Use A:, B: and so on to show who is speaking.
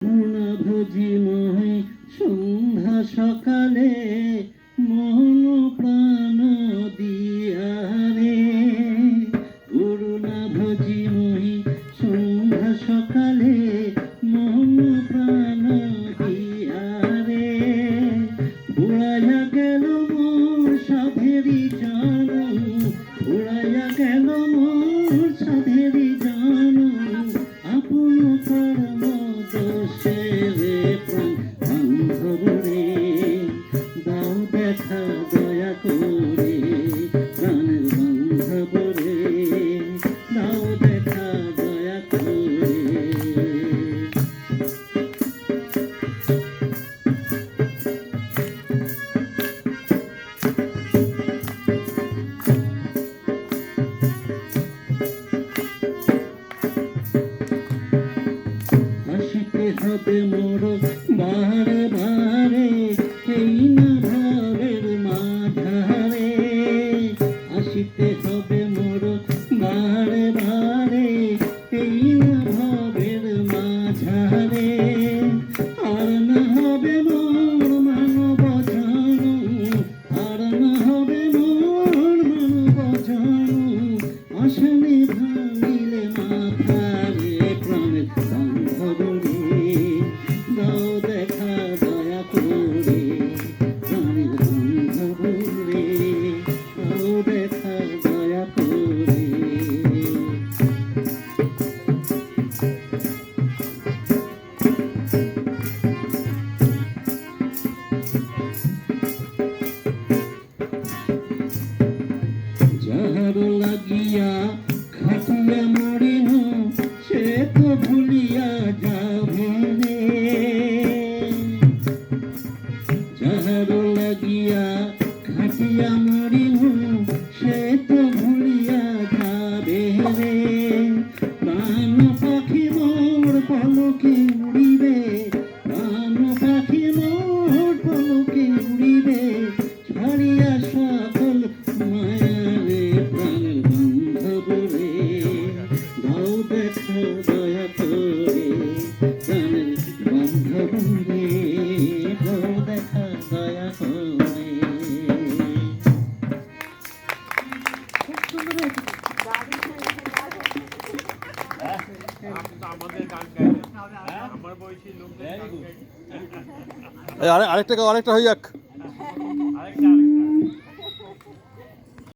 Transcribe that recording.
A: ভোজিময় সন্ধ্যা সকালে মন প্রাণ দিয়া রে, করুণা ভোজিময় সন্ধ্যা সকালে মন প্রাণ দিয়া রে, উড়াইয়া গেল মোর সাধেরি জান, উড়াইয়া গেল মোর সাধেরি জান, আপন কর্ম দোষে রে প্রাণ বান্ধব রে, দাও দেখা দয়া করে প্রাণের বান্ধব রে, দাও দেখা দয়া করে। আসিতে হবে মোর বারে বারে এই না ভাবের মাঝারে, আসিতে হবে মোর বারে বারে এই না ভাবের মাঝারে, আর না হবে মোর মানব জানু, আর না হবে মোর মানব জানু, আসনে ভাঙিলে মাথা রে প্রাণের বান্ধব রে, দাও দেখা দয়া করে প্রাণের বান্ধব রে, দাও দেখা দয়া করে। যাহার লাগিয়া খাটিয়া মরিন সে তো ভুলিয়া যাবে রে, যাহার লাগিয়া খাটিয়া মরিন সে তো ভুলিয়া যাবে রে, প্রাণ পাখি মোর পলকে উড়িবে, প্রাণ পাখি মোর পলকে উড়িবে, ছাড়িয়া সকল মায়া রে প্রাণের বান্ধব রে, দাও দেখা দয়া করে প্রাণের বান্ধব রে, দাও দেখা দয়া করে।
B: খুব সুন্দর হয়েছে।
C: আমাদের গান গাইবে আমার বয়সী লোকদের গান গাইবে।
D: আরেকটা হয়ে যাক।